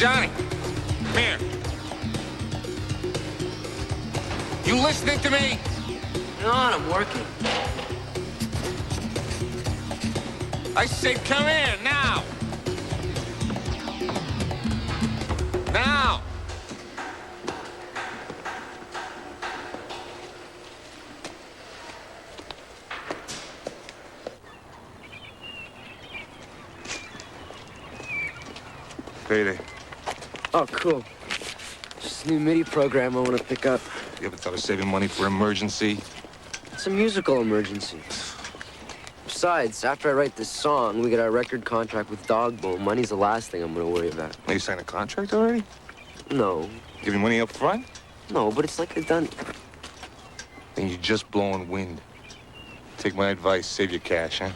Johnny, come here. You listening to me? No, I'm working. I said come here, now. Now. Payday. Oh, cool. Just a new MIDI program I want to pick up. You ever thought of saving money for emergency? It's a musical emergency. Besides, after I write this song, we get our record contract with Dogbo. Money's the last thing I'm going to worry about. Oh, you signed a contract already? No. Giving money up front? No, but it's like they've done... Then you're just blowing wind. Take my advice, save your cash, huh?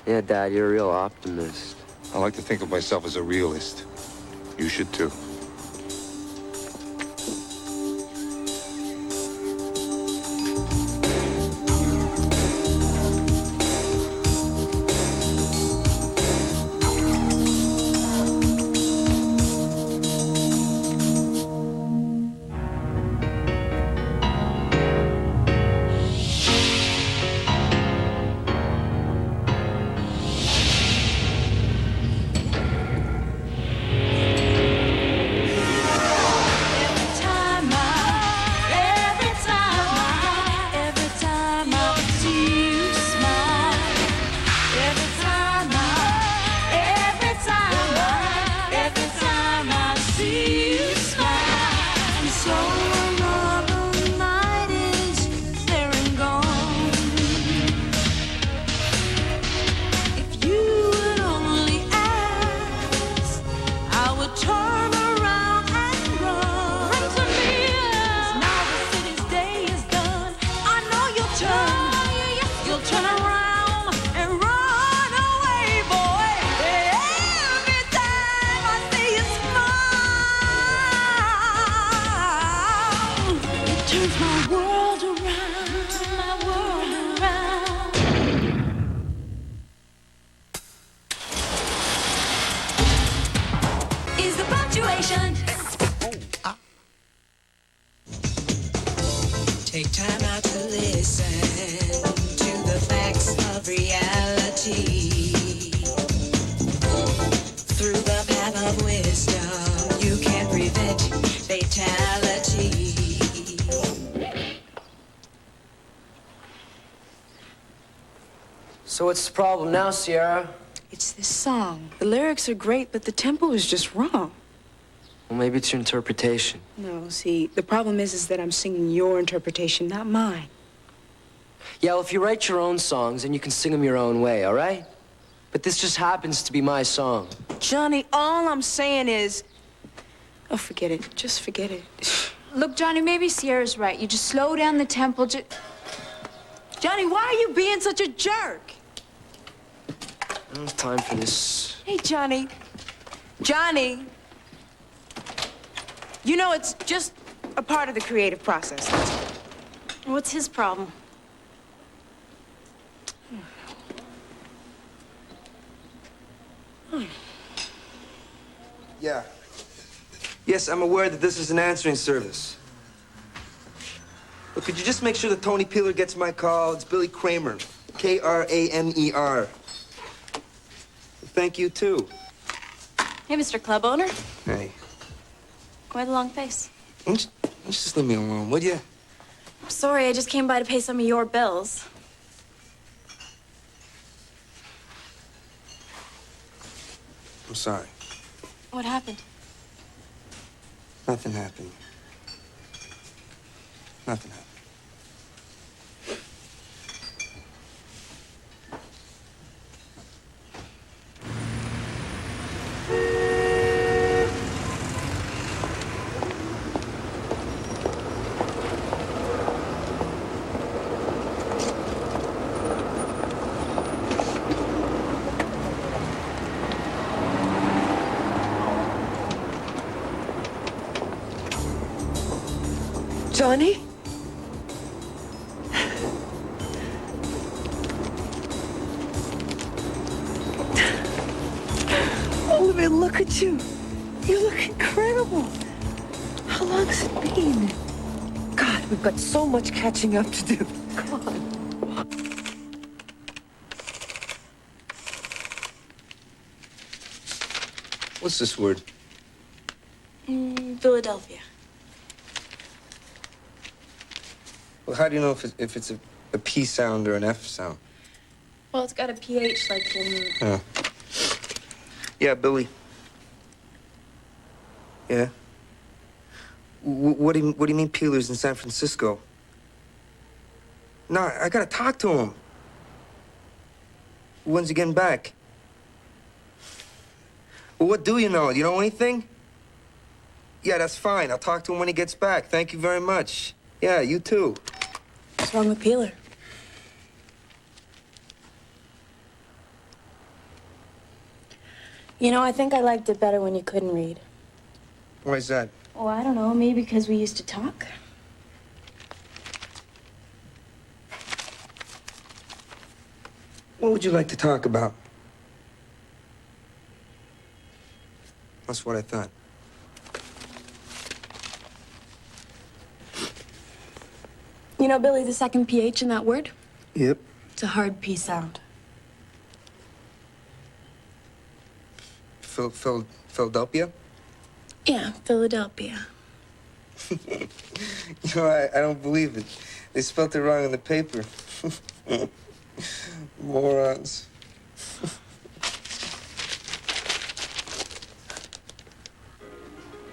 Yeah, Dad, you're a real optimist. I like to think of myself as a realist. You should too. Take time out to listen to the facts of reality. Through the path of wisdom, you can prevent fatality. So what's the problem now, Sierra? It's this song. The lyrics are great, but the tempo is just wrong. Well, maybe it's your interpretation. No, see, the problem is that I'm singing your interpretation, not mine. Yeah, well, if you write your own songs, then you can sing them your own way, all right? But this just happens to be my song. Johnny, all I'm saying is... Oh, forget it. Just forget it. Look, Johnny, maybe Sierra's right. You just slow down the tempo. Johnny, why are you being such a jerk? I don't have time for this. Hey, Johnny. Johnny. You know, it's just a part of the creative process. What's his problem? Yeah. Yes, I'm aware that this is an answering service. But could you just make sure that Tony Peeler gets my call? It's Billy Kramer. Kramer. Thank you, too. Hey, Mr. Club owner. Hey. Why the long face? Just leave me alone, would you? Sorry, I just came by to pay some of your bills. I'm sorry. What happened? Nothing happened. Nothing happened. Johnny? Oliver, look at you. You look incredible. How long has it been? God, we've got so much catching up to do. Come on. What's this word? Philadelphia. Well, how do you know if it's a P sound or an F sound? Well, it's got a PH like in... Yeah. Yeah, Billy. Yeah? What do you mean Peeler's in San Francisco? Nah, I gotta talk to him. When's he getting back? Well, what do you know? Do you know anything? Yeah, that's fine. I'll talk to him when he gets back. Thank you very much. Yeah, you too. What's wrong with Peeler? You know, I think I liked it better when you couldn't read. Why is that? Oh, I don't know. Maybe because we used to talk. What would you like to talk about? That's what I thought. You know, Billy, the second PH in that word? Yep. It's a hard P sound. Philadelphia? Yeah, Philadelphia. You know, I don't believe it. They spelled it wrong on the paper. Morons.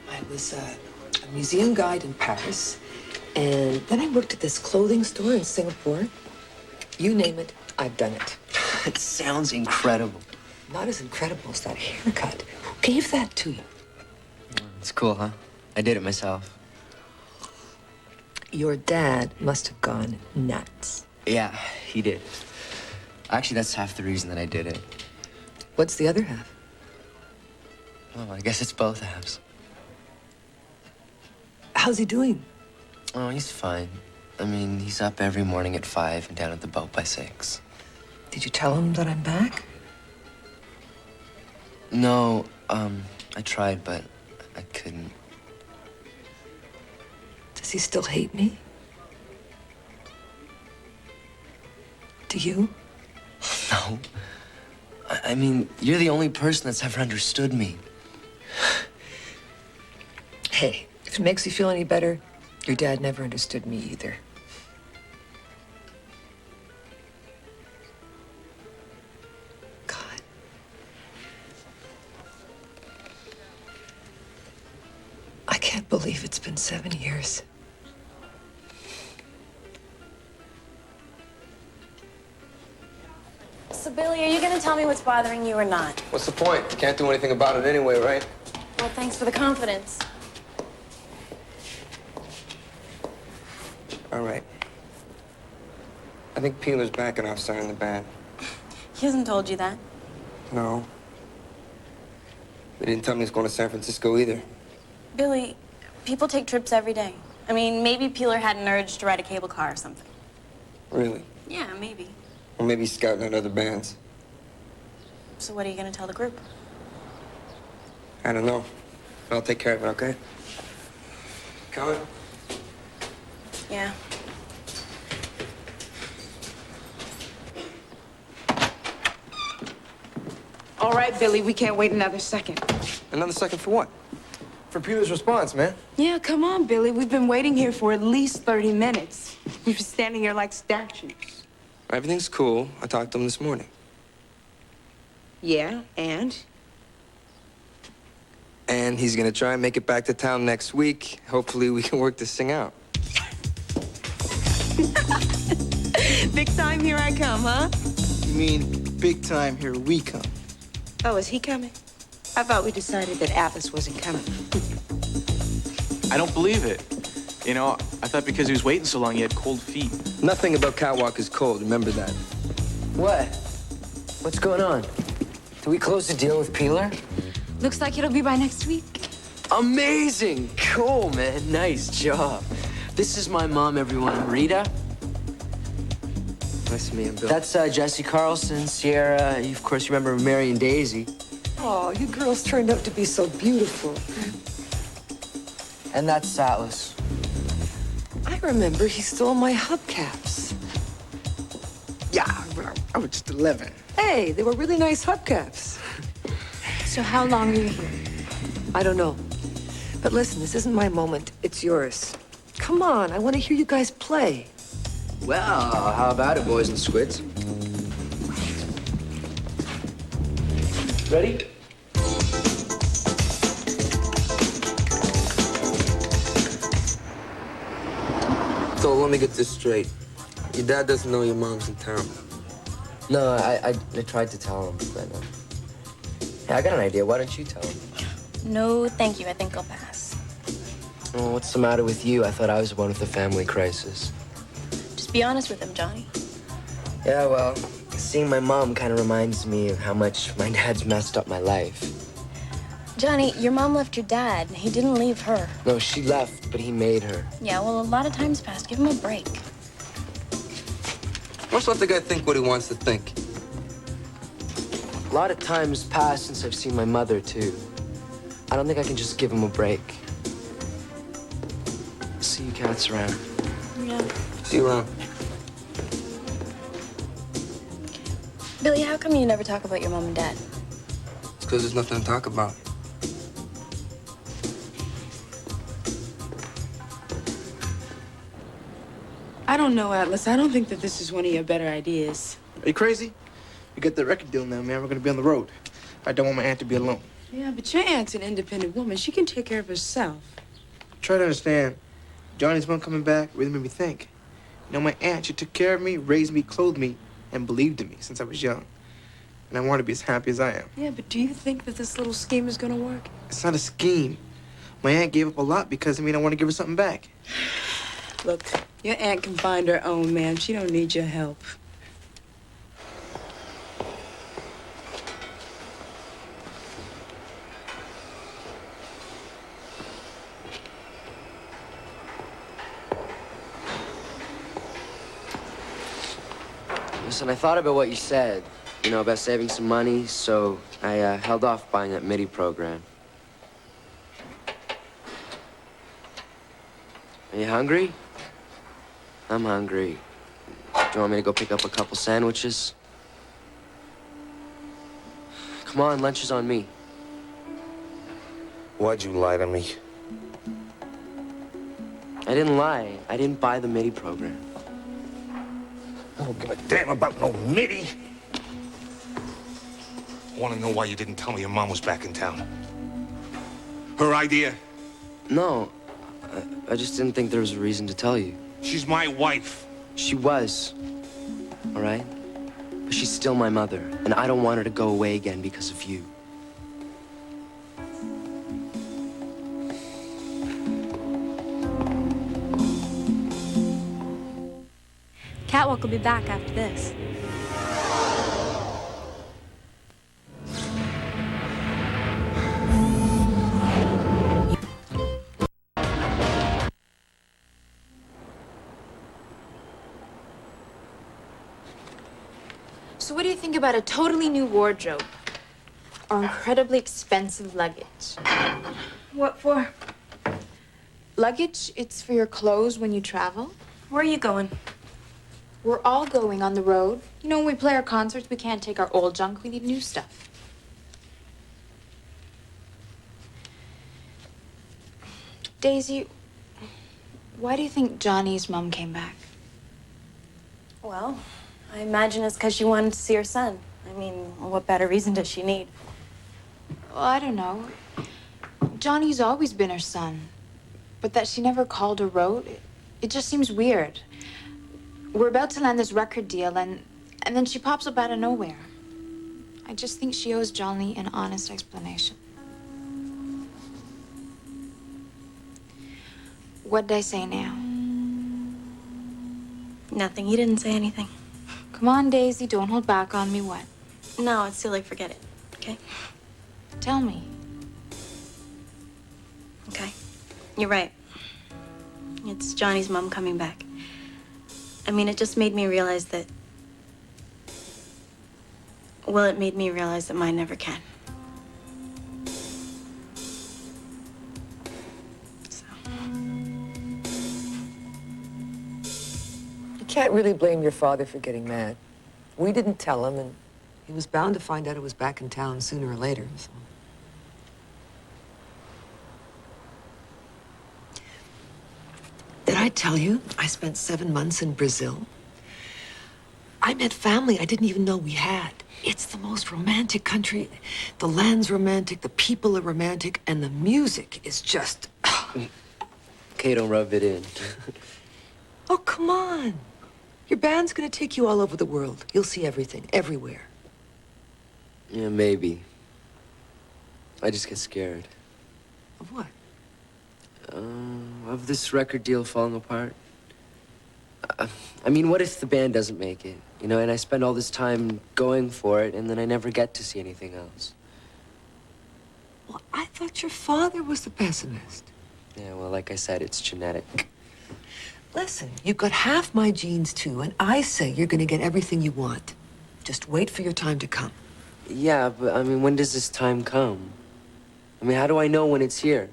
I was a museum guide in Paris, and then I worked at this clothing store in Singapore. You name it, I've done it. It sounds incredible. Not as incredible as that haircut. Who gave that to you? It's cool, huh? I did it myself. Your dad must have gone nuts. Yeah, he did. Actually, that's half the reason that I did it. What's the other half? Oh, I guess it's both halves. How's he doing? Oh, he's fine. I mean, he's up every morning at 5 and down at the boat by 6. Did you tell him that I'm back? No, I tried, but I couldn't. Does he still hate me? Do you? No. I mean, you're the only person that's ever understood me. Hey, if it makes you feel any better, your dad never understood me either. God. I can't believe it's been 7 years. So, Billy, are you going to tell me what's bothering you or not? What's the point? Can't do anything about it anyway, right? Well, thanks for the confidence. All right. I think Peeler's backing off starting the band. He hasn't told you that. No. They didn't tell me he's going to San Francisco either. Billy, people take trips every day. I mean, maybe Peeler had an urge to ride a cable car or something. Really? Yeah, maybe. Or maybe he's scouting out other bands. So what are you going to tell the group? I don't know. But I'll take care of it, okay? Coming? Yeah. All right, Billy, we can't wait another second. Another second for what? For Peeler's response, man. Yeah, come on, Billy. We've been waiting here for at least 30 minutes. We've been standing here like statues. Everything's cool. I talked to him this morning. Yeah, and? And he's gonna try and make it back to town next week. Hopefully we can work this thing out. Big time, here I come, huh? You mean big time, here we come? Oh, is he coming? I thought we decided that Atlas wasn't coming. I don't believe it. You know, I thought because he was waiting so long, he had cold feet. Nothing about Catwalk is cold, remember that. What? What's going on? Did we close the deal with Peeler? Looks like it'll be by next week. Amazing! Cool, man. Nice job. This is my mom, everyone. Rita. Nice to meet you, Bill. That's Jesse Carlson, Sierra. You, of course, remember Mary and Daisy. Oh, you girls turned out to be so beautiful. And that's Atlas. I remember he stole my hubcaps. Yeah, but I was just 11. Hey, they were really nice hubcaps. So how long are you here? I don't know. But listen, this isn't my moment. It's yours. Come on, I want to hear you guys play. Well, how about it, boys and squids? Ready? So let me get this straight. Your dad doesn't know your mom's in town. No, I tried to tell him, but hey, I got an idea. Why don't you tell him? No, thank you. I think I'll pass. Oh, what's the matter with you? I thought I was the one with the family crisis. Just be honest with him, Johnny. Yeah, well, seeing my mom kind of reminds me of how much my dad's messed up my life. Johnny, your mom left your dad. He didn't leave her. No, she left, but he made her. Yeah, well, a lot of time's passed. Give him a break. Let's let the guy think what he wants to think. A lot of time's passed since I've seen my mother, too. I don't think I can just give him a break. See you cats around. Yeah. See you around. Billy, how come you never talk about your mom and dad? It's because there's nothing to talk about. I don't know, Atlas. I don't think that this is one of your better ideas. Are you crazy? We got the record deal now, man. We're gonna be on the road. I don't want my aunt to be alone. Yeah, but your aunt's an independent woman. She can take care of herself. Try to understand. Johnny's mom coming back really made me think. You know, my aunt, she took care of me, raised me, clothed me, and believed in me since I was young. And I want to be as happy as I am. Yeah, but do you think that this little scheme is gonna work? It's not a scheme. My aunt gave up a lot because, I want to give her something back. Look, your aunt can find her own, man. She don't need your help. Listen, I thought about what you said, about saving some money, so I held off buying that MIDI program. Are you hungry? I'm hungry. Do you want me to go pick up a couple sandwiches? Come on, lunch is on me. Why'd you lie to me? I didn't lie. I didn't buy the MIDI program. I don't give a damn about no MIDI. I want to know why you didn't tell me your mom was back in town. Her idea. No, I just didn't think there was a reason to tell you. She's my wife. She was, all right? But she's still my mother, and I don't want her to go away again because of you. Catwalk will be back after this. So what do you think about a totally new wardrobe? Or incredibly expensive luggage? What for? Luggage, it's for your clothes when you travel. Where are you going? We're all going on the road. You know, when we play our concerts, we can't take our old junk. We need new stuff. Daisy, why do you think Johnny's mom came back? Well, I imagine it's because she wanted to see her son. What better reason does she need? Well, I don't know. Johnny's always been her son. But that she never called or wrote, it just seems weird. We're about to land this record deal, and then she pops up out of nowhere. I just think she owes Johnny an honest explanation. What did I say now? Nothing. He didn't say anything. Come on, Daisy, don't hold back on me. What? No, it's silly. Forget it. Okay? Tell me. Okay. You're right. It's Johnny's mom coming back. It just made me realize that... Well, it made me realize that mine never can. Can't really blame your father for getting mad. We didn't tell him, and he was bound to find out it was back in town sooner or later, so. Did I tell you I spent 7 months in Brazil? I met family I didn't even know we had. It's the most romantic country. The land's romantic, the people are romantic, and the music is just... Okay, don't rub it in. Oh, come on. Your band's gonna take you all over the world. You'll see everything, everywhere. Yeah, maybe. I just get scared. Of what? Of this record deal falling apart. I mean, what if the band doesn't make it? You know, and I spend all this time going for it, and then I never get to see anything else. Well, I thought your father was the pessimist. Yeah, well, like I said, it's genetic. Listen, you've got half my genes, too, and I say you're gonna get everything you want. Just wait for your time to come. Yeah, but, I mean, when does this time come? I mean, how do I know when it's here?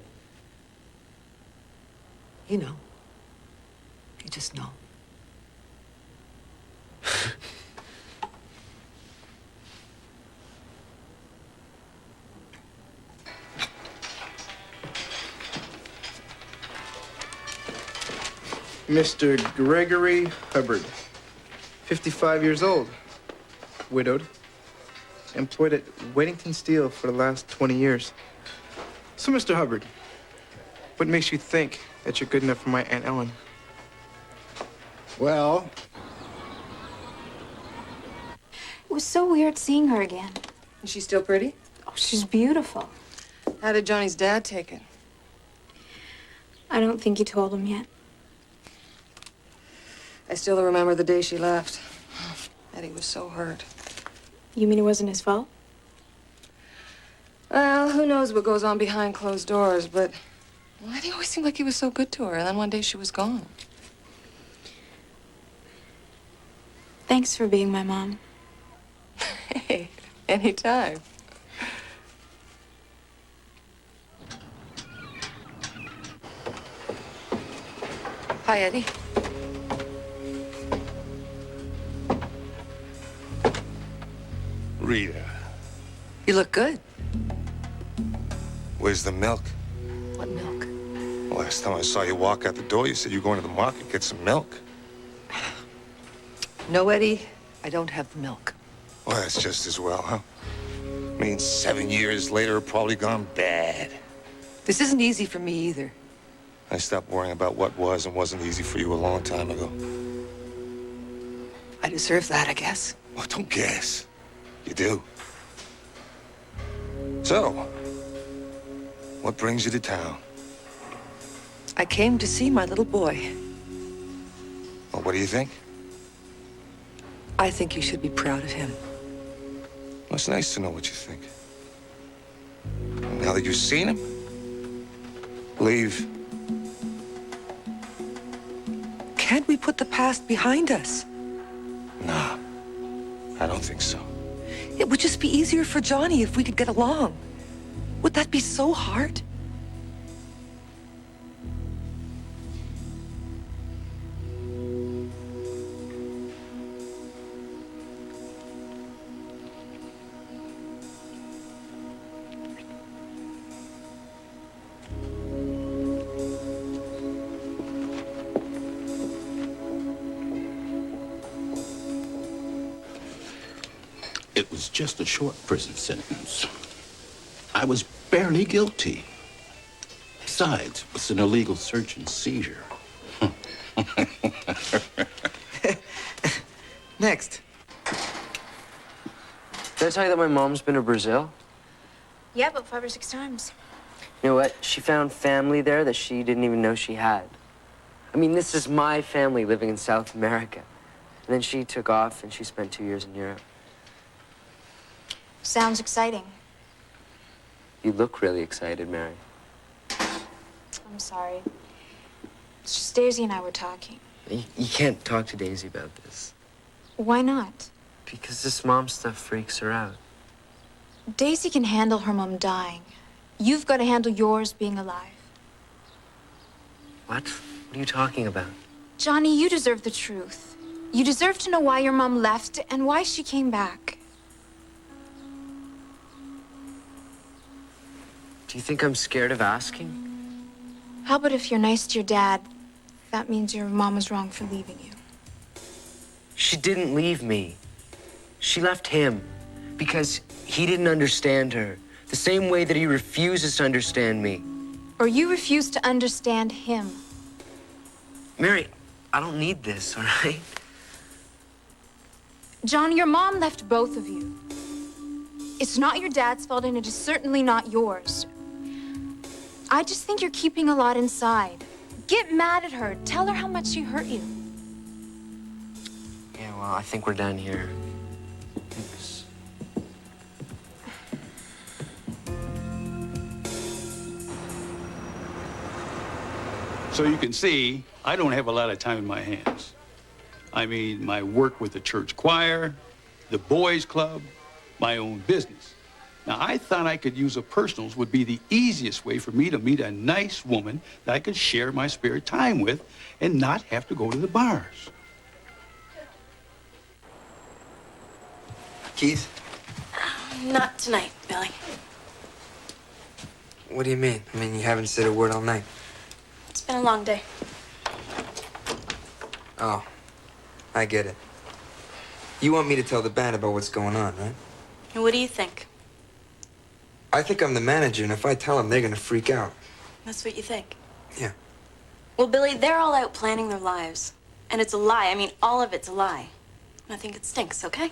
You know. You just know. Mr. Gregory Hubbard, 55 years old, widowed, employed at Weddington Steel for the last 20 years. So, Mr. Hubbard, what makes you think that you're good enough for my Aunt Ellen? Well, It was so weird seeing her again. Is she still pretty? Oh, she's beautiful. How did Johnny's dad take it? I don't think he told him yet. I still remember the day she left. Eddie was so hurt. You mean it wasn't his fault? Well, who knows what goes on behind closed doors, but well, Eddie always seemed like he was so good to her, and then one day she was gone. Thanks for being my mom. Hey, anytime. Hi, Eddie. Rita, You look good. where's the milk? What milk? Last time I saw you walk out the door, you said you were going to the market to get some milk. No, Eddie, I don't have the milk. Well, that's just as well, huh? I mean, 7 years later, it probably gone bad. This isn't easy for me either. I stopped worrying about what was and wasn't easy for you a long time ago. I deserve that, I guess. Well, don't guess. You do. So, what brings you to town? I came to see my little boy. Well, what do you think? I think you should be proud of him. Well, it's nice to know what you think. Now that you've seen him, leave. Can't we put the past behind us? Nah, I don't think so. It would just be easier for Johnny if we could get along. Would that be so hard? It was just a short prison sentence. I was barely guilty. Besides, it was an illegal search and seizure. Next. Did I tell you that my mom's been to Brazil? Yeah, about 5 or 6 times. You know what? She found family there that she didn't even know she had. I mean, this is my family living in South America. And then she took off and she spent 2 years in Europe. Sounds exciting. You look really excited, Mary. I'm sorry. It's just Daisy and I were talking. You can't talk to Daisy about this. Why not? Because this mom stuff freaks her out. Daisy can handle her mom dying. You've got to handle yours being alive. What? What are you talking about? Johnny, you deserve the truth. You deserve to know why your mom left and why she came back. Do you think I'm scared of asking? How about if you're nice to your dad, that means your mom was wrong for leaving you? She didn't leave me. She left him because he didn't understand her, the same way that he refuses to understand me. Or you refuse to understand him. Mary, I don't need this, all right? John, your mom left both of you. It's not your dad's fault, and it is certainly not yours. I just think you're keeping a lot inside. Get mad at her. Tell her how much she hurt you. Yeah, well, I think we're done here. Thanks. So you can see, I don't have a lot of time in my hands. I mean, my work with the church choir, the boys club, my own business. Now, I thought I could use a personals would be the easiest way for me to meet a nice woman that I could share my spare time with and not have to go to the bars. Keys? Not tonight, Billy. What do you mean? I mean, you haven't said a word all night. It's been a long day. Oh, I get it. You want me to tell the band about what's going on, right? And what do you think? I think I'm the manager, and if I tell them, they're gonna freak out. That's what you think? Yeah. Well, Billy, they're all out planning their lives. And it's a lie. I mean, all of it's a lie. And I think it stinks, okay?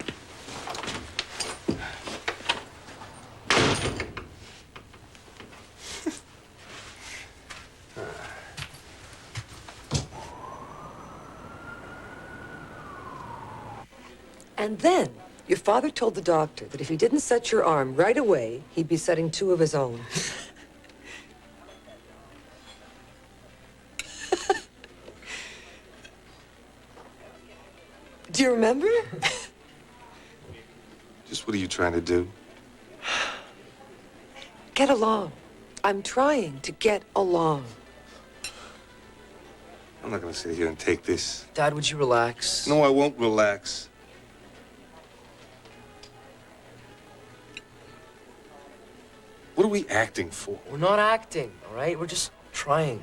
And then, your father told the doctor that if he didn't set your arm right away, he'd be setting two of his own. Do you remember? Just what are you trying to do? Get along. I'm trying to get along. I'm not gonna sit here and take this. Dad, would you relax? No, I won't relax. What are we acting for? We're not acting, all right? We're just trying.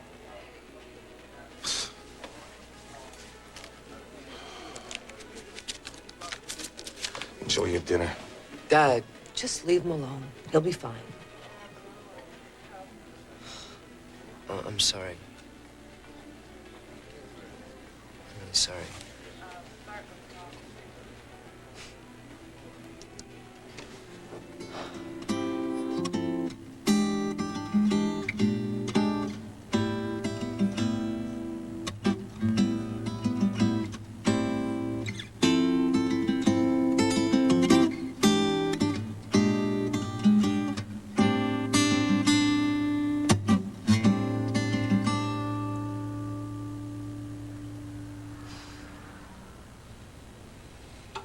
Enjoy your dinner. Dad. Just leave him alone. He'll be fine. I'm sorry. I'm really sorry.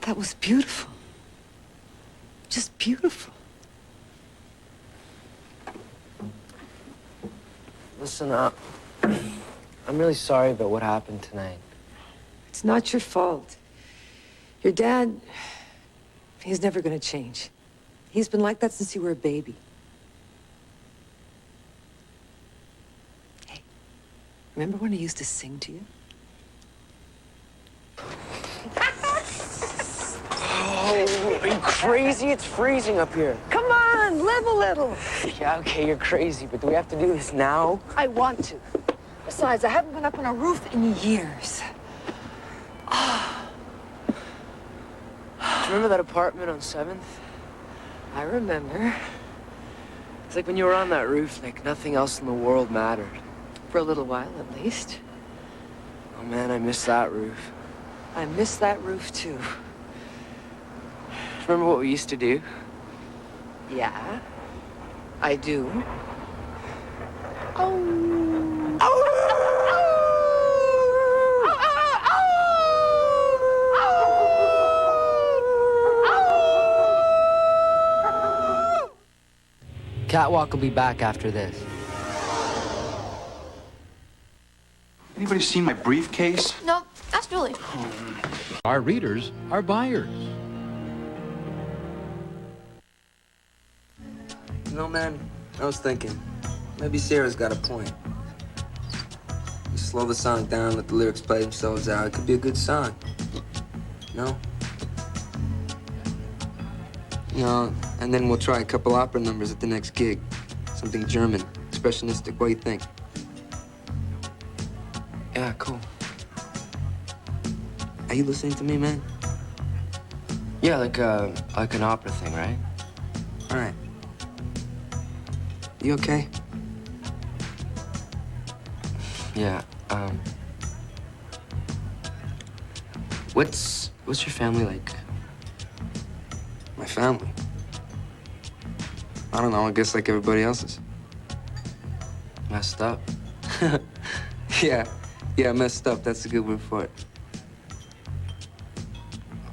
That was beautiful. Just beautiful. Listen up. I'm really sorry about what happened tonight. It's not your fault. Your dad, he's never gonna change. He's been like that since you were a baby. Hey, remember when I used to sing to you? Oh, are you crazy? It's freezing up here. Come on, live a little. Yeah, okay, you're crazy, but do we have to do this now? I want to. Besides, I haven't been up on a roof in years. Do you remember that apartment on 7th? I remember. It's like when you were on that roof, like nothing else in the world mattered. For a little while, at least. Oh, man, I miss that roof. I miss that roof, too. Remember what we used to do? Yeah, I do. Catwalk will be back after this. Anybody seen my briefcase? Nope. Ask Julie. Our readers are buyers. You know, man, I was thinking, maybe Sarah's got a point. You slow the song down, let the lyrics play themselves out. It could be a good song. No? You know, and then we'll try a couple opera numbers at the next gig. Something German, expressionistic. What do you think? Yeah, cool. Are you listening to me, man? Yeah, like an opera thing, right? All right. You okay? Yeah, What's your family like? My family? I don't know, I guess like everybody else's. Messed up. Yeah, messed up. That's a good word for it.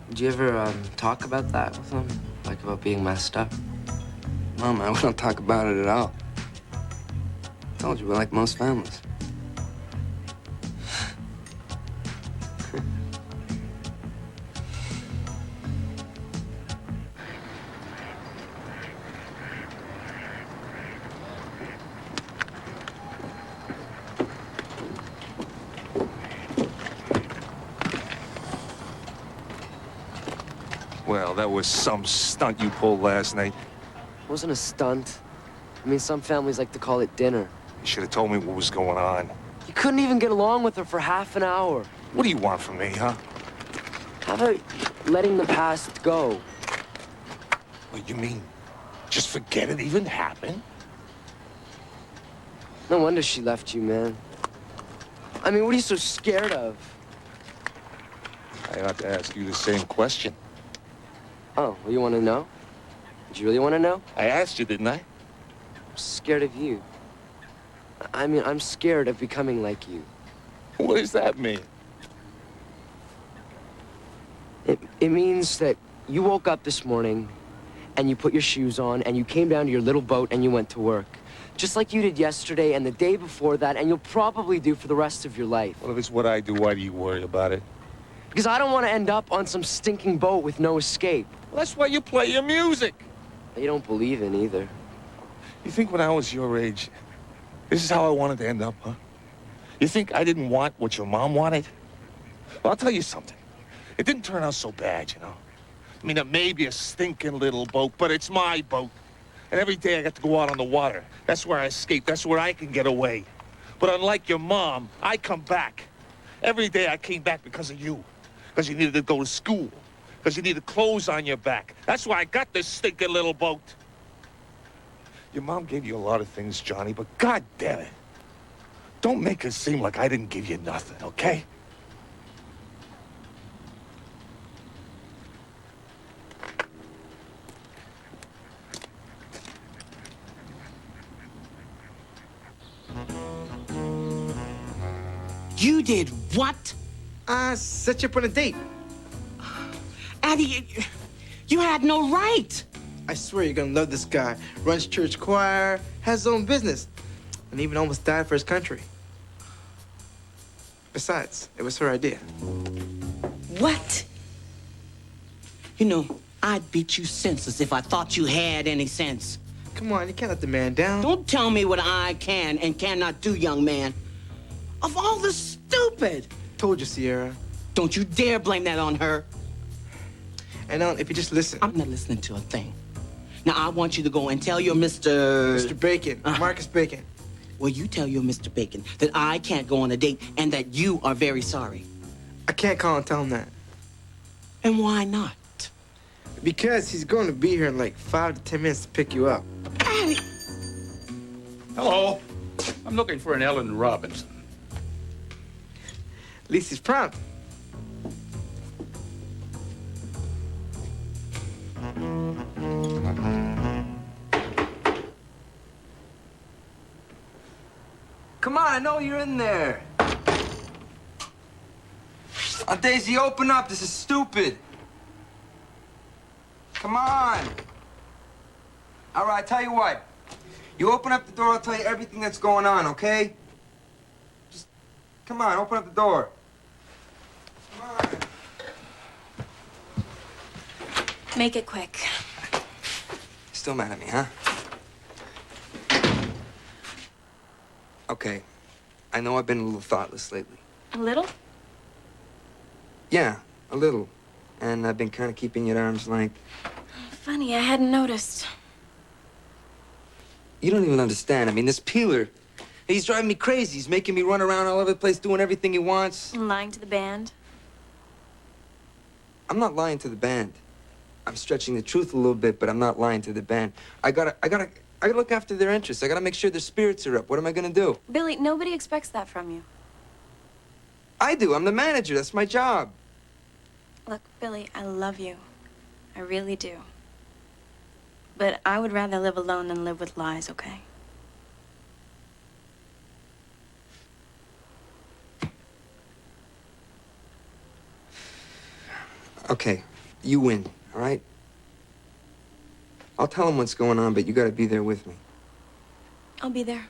Did you ever talk about that with them? Like about being messed up? No, man, we don't talk about it at all. I told you, we're like most families. Well, that was some stunt you pulled last night. It wasn't a stunt. I mean, some families like to call it dinner. You should have told me what was going on. You couldn't even get along with her for half an hour. What do you want from me, huh? How about letting the past go? What, you mean just forget it even happened? No wonder she left you, man. I mean, what are you so scared of? I ought to ask you the same question. Oh, well, you want to know? Do you really want to know? I asked you, didn't I? I'm scared of you. I mean, I'm scared of becoming like you. What does that mean? It means that you woke up this morning and you put your shoes on and you came down to your little boat and you went to work. Just like you did yesterday and the day before that, and you'll probably do for the rest of your life. Well, if it's what I do, why do you worry about it? Because I don't want to end up on some stinking boat with no escape. Well, that's why you play your music. That you don't believe in either. You think when I was your age, this is how I wanted to end up, huh? You think I didn't want what your mom wanted? Well, I'll tell you something. It didn't turn out so bad, you know? I mean, it may be a stinking little boat, but it's my boat. And every day I got to go out on the water. That's where I escape. That's where I can get away. But unlike your mom, I come back. Every day I came back because of you. Because you needed to go to school. Because you needed clothes on your back. That's why I got this stinking little boat. Your mom gave you a lot of things, Johnny, but God damn it. Don't make it seem like I didn't give you nothing, okay? You did what? Set you up on a date. Addie, you had no right. I swear you're gonna love this guy. Runs church choir, has his own business, and even almost died for his country. Besides, it was her idea. What? You know, I'd beat you senseless if I thought you had any sense. Come on, you can't let the man down. Don't tell me what I can and cannot do, young man. Of all the stupid. Told you, Sierra. Don't you dare blame that on her. And if you just listen. I'm not listening to a thing. Now, I want you to go and tell your Mr. Bacon, Marcus Bacon. Well, you tell your Mr. Bacon that I can't go on a date and that you are very sorry. I can't call and tell him that. And why not? Because he's going to be here in like 5 to 10 minutes to pick you up. Addie. Hello. I'm looking for an Ellen Robinson. At least he's prompt. Come on, I know you're in there. Daisy, open up. This is stupid. Come on. All right, tell you what. You open up the door, I'll tell you everything that's going on, okay? Just, come on, open up the door. Make it quick. Still mad at me, huh? Okay. I know I've been a little thoughtless lately. A little? Yeah, a little. And I've been kind of keeping you at arm's length. Funny, I hadn't noticed. You don't even understand. I mean, this Peeler, he's driving me crazy. He's making me run around all over the place doing everything he wants. And lying to the band? I'm not lying to the band. I'm stretching the truth a little bit, but I'm not lying to the band. I gotta look after their interests. I gotta make sure their spirits are up. What am I gonna do? Billy, nobody expects that from you. I do. I'm the manager. That's my job. Look, Billy, I love you. I really do. But I would rather live alone than live with lies, okay? Okay, you win, all right? I'll tell him what's going on, but you gotta be there with me. I'll be there.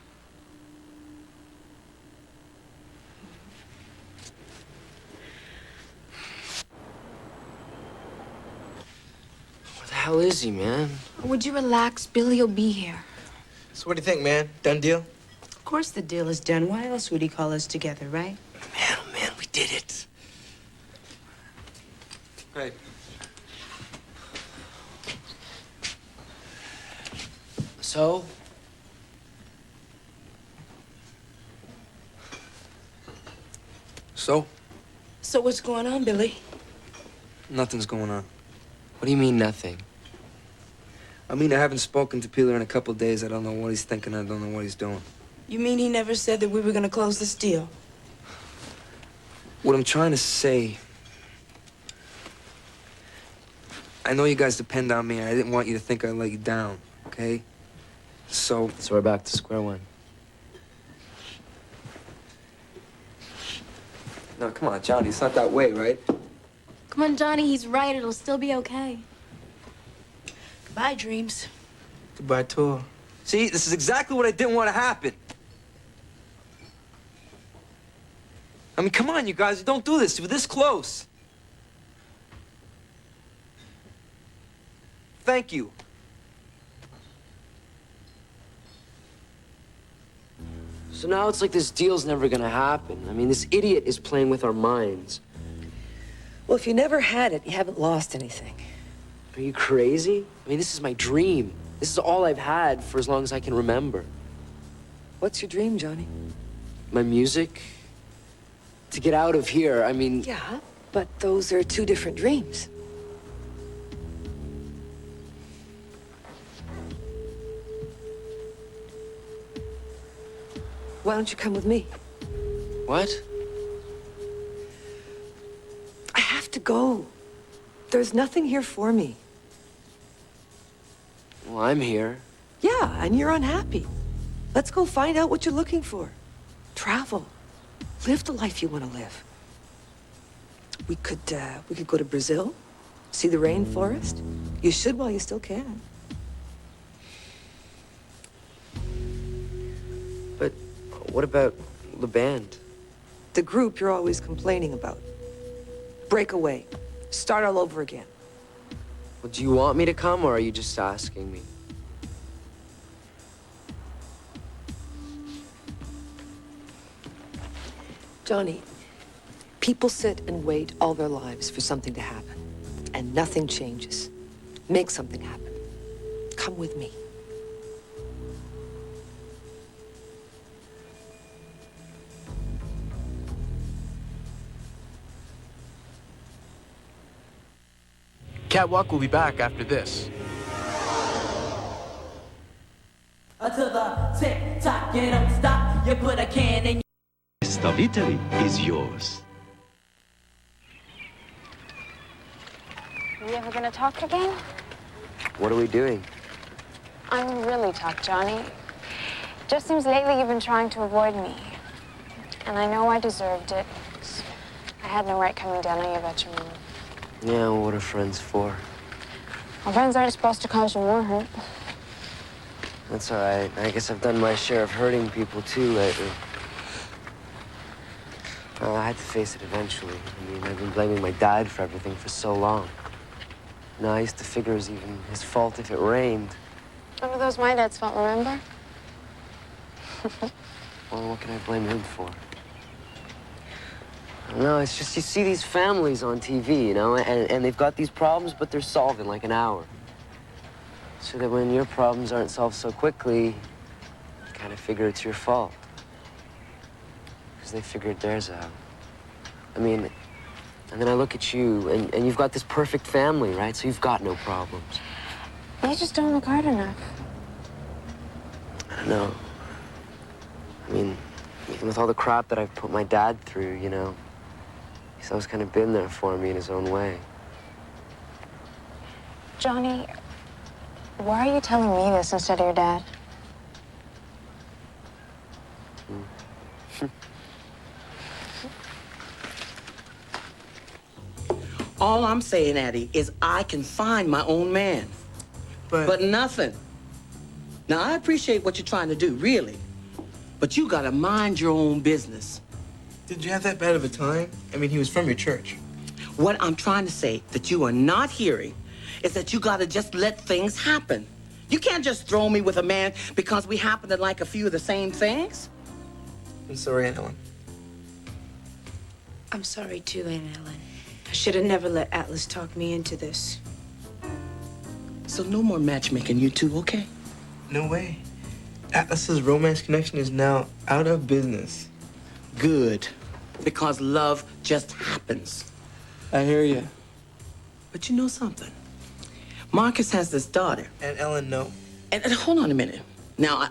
Where the hell is he, man? Would you relax? Billy will be here. So what do you think, man? Done deal? Of course the deal is done. Why else would he call us together, right? Man, oh man, we did it. Hey. So? So? So what's going on, Billy? Nothing's going on. What do you mean, nothing? I mean, I haven't spoken to Peeler in a couple days. I don't know what he's thinking. I don't know what he's doing. You mean he never said that we were gonna close this deal? What I'm trying to say... I know you guys depend on me, and I didn't want you to think I let you down, okay? So we're back to square one. No, come on, Johnny. It's not that way, right? Come on, Johnny, he's right. It'll still be okay. Goodbye, dreams. Goodbye, tour. See, this is exactly what I didn't want to happen. I mean, come on, you guys. Don't do this. We're this close. Thank you. So now it's like this deal's never gonna happen. I mean, this idiot is playing with our minds. Well, if you never had it, you haven't lost anything. Are you crazy? I mean, this is my dream. This is all I've had for as long as I can remember. What's your dream, Johnny? My music. To get out of here, I mean... Yeah, but those are two different dreams. Why don't you come with me? What? I have to go. There's nothing here for me. Well, I'm here. Yeah, and you're unhappy. Let's go find out what you're looking for. Travel. Live the life you want to live. We could go to Brazil, see the rainforest. You should while you still can. But what about the band? The group you're always complaining about. Break away. Start all over again. Well, do you want me to come, or are you just asking me? Johnny, people sit and wait all their lives for something to happen, and nothing changes. Make something happen. Come with me. Catwalk will be back after this. Until the tick-tock, you don't stop. You put a can in. The rest of Italy is yours. Are we ever gonna talk again? What are we doing? I'm really tough, Johnny. Just seems lately you've been trying to avoid me. And I know I deserved it. I had no right coming down on you about your mom. Yeah, well, what are friends for? Well, friends aren't supposed to cause you more hurt. That's all right. I guess I've done my share of hurting people, too, lately. Well, I had to face it eventually. I mean, I've been blaming my dad for everything for so long. No, I used to figure it was even his fault if it rained. What were those my dad's fault, remember? Well, what can I blame him for? I don't know, it's just you see these families on TV, you know, and they've got these problems, but they're solved in like an hour. So that when your problems aren't solved so quickly, you kind of figure it's your fault. Because they figured theirs out. I mean, and then I look at you, and you've got this perfect family, right? So you've got no problems. You just don't look hard enough. I don't know. I mean, even with all the crap that I've put my dad through, you know, he's always kind of been there for me in his own way. Johnny, why are you telling me this instead of your dad? All I'm saying, Addie, is I can find my own man. But nothing. Now, I appreciate what you're trying to do, really. But you gotta mind your own business. Did you have that bad of a time? I mean, he was from your church. What I'm trying to say that you are not hearing is that you gotta just let things happen. You can't just throw me with a man because we happen to like a few of the same things. I'm sorry, Aunt Ellen. I'm sorry too, Aunt Ellen. I should have never let Atlas talk me into this. So no more matchmaking, you two, okay? No way. Atlas's romance connection is now out of business. Good. Because love just happens. I hear you. But you know something? Marcus has this daughter. And Ellen, no. And hold on a minute. Now,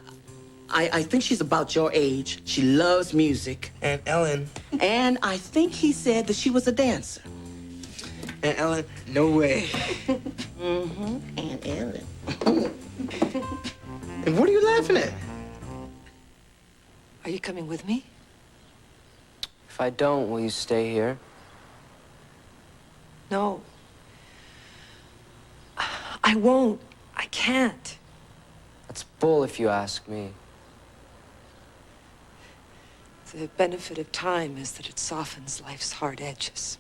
I think she's about your age. She loves music. And Ellen. And I think he said that she was a dancer. And Ellen, no way. And Ellen. And what are you laughing at? Are you coming with me? If I don't, will you stay here? No. I won't. I can't. That's bull if you ask me. The benefit of time is that it softens life's hard edges.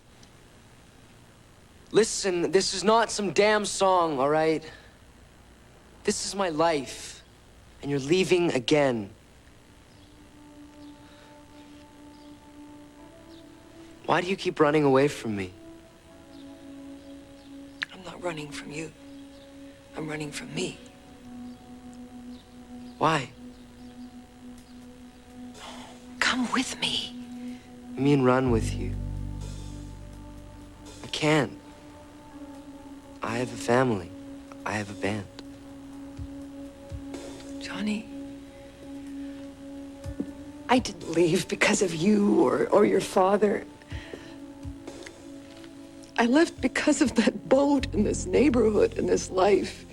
Listen, this is not some damn song, all right? This is my life, and you're leaving again. Why do you keep running away from me? I'm not running from you. I'm running from me. Why? Come with me. I mean run with you. I can't. I have a family. I have a band. Johnny, I didn't leave because of you or your father. I left because of that boat and this neighborhood and this life.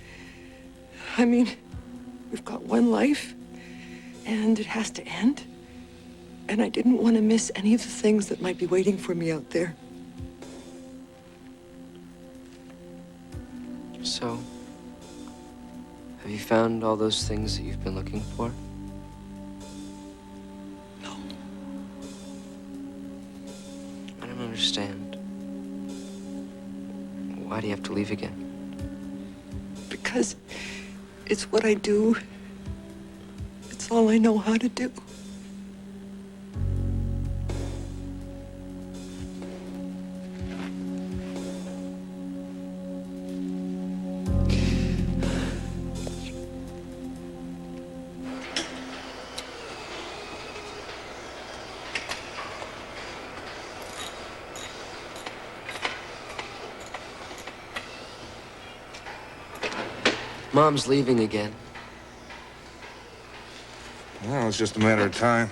I mean, we've got one life, and it has to end. And I didn't want to miss any of the things that might be waiting for me out there. So, have you found all those things that you've been looking for? No. I don't understand. Why do you have to leave again? Because it's what I do. It's all I know how to do. Mom's leaving again. Well, it's just a matter of time.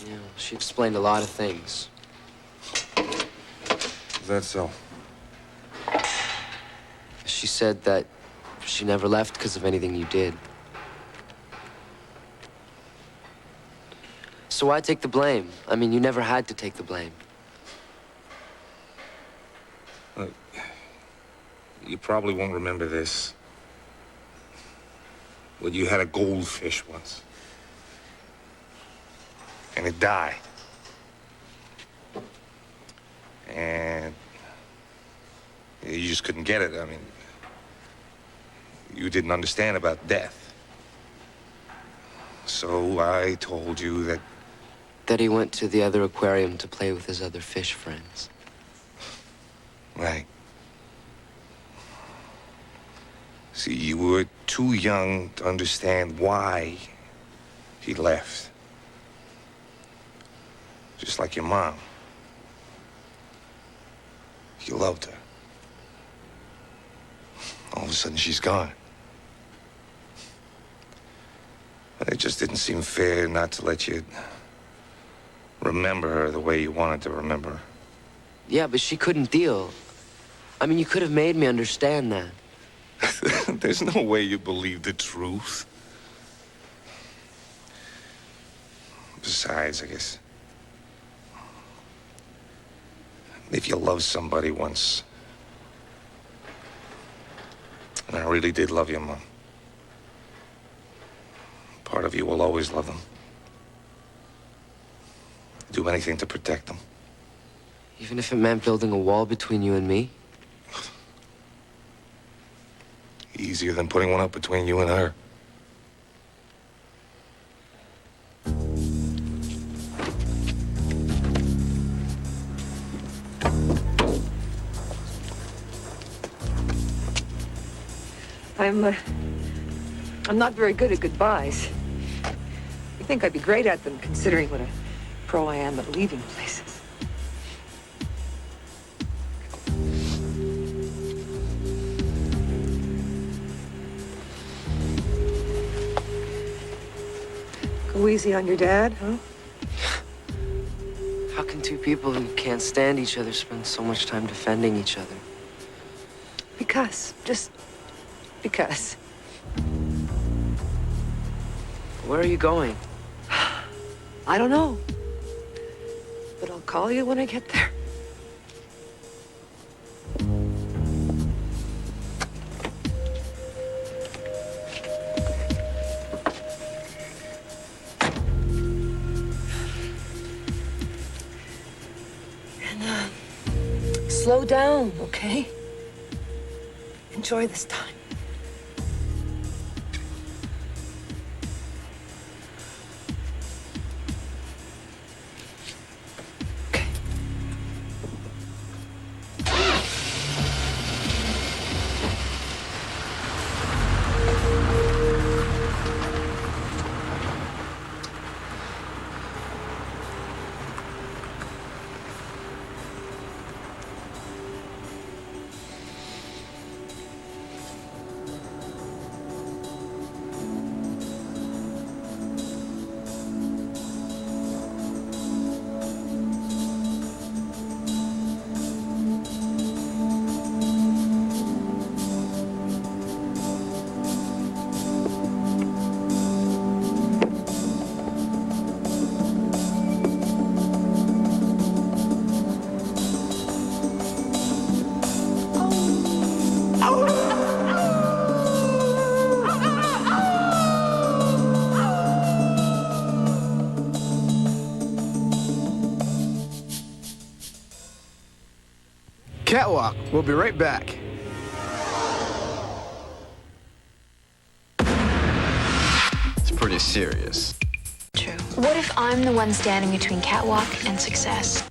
Yeah, she explained a lot of things. Is that so? She said that she never left because of anything you did. So why take the blame? I mean, you never had to take the blame. Look, you probably won't remember this. But you had a goldfish once. And it died. And you just couldn't get it. I mean, you didn't understand about death. So I told you that... That he went to the other aquarium to play with his other fish friends. Right. See, you were too young to understand why he left. Just like your mom. You loved her. All of a sudden, she's gone. And it just didn't seem fair not to let you remember her the way you wanted to remember her. Yeah, but she couldn't deal. I mean, you could have made me understand that. There's no way you believe the truth. Besides, I guess, if you love somebody once, and I really did love your mom, part of you will always love them. Do anything to protect them. Even if it meant building a wall between you and me? Easier than putting one up between you and her. I'm not very good at goodbyes. You think I'd be great at them, considering what a pro I am at leaving places. Go easy on your dad, huh? How can two people who can't stand each other spend so much time defending each other? Because. Just because. Where are you going? I don't know. But I'll call you when I get there. And, slow down, okay? Enjoy this time. Catwalk, we'll be right back. It's pretty serious. True. What if I'm the one standing between Catwalk and success?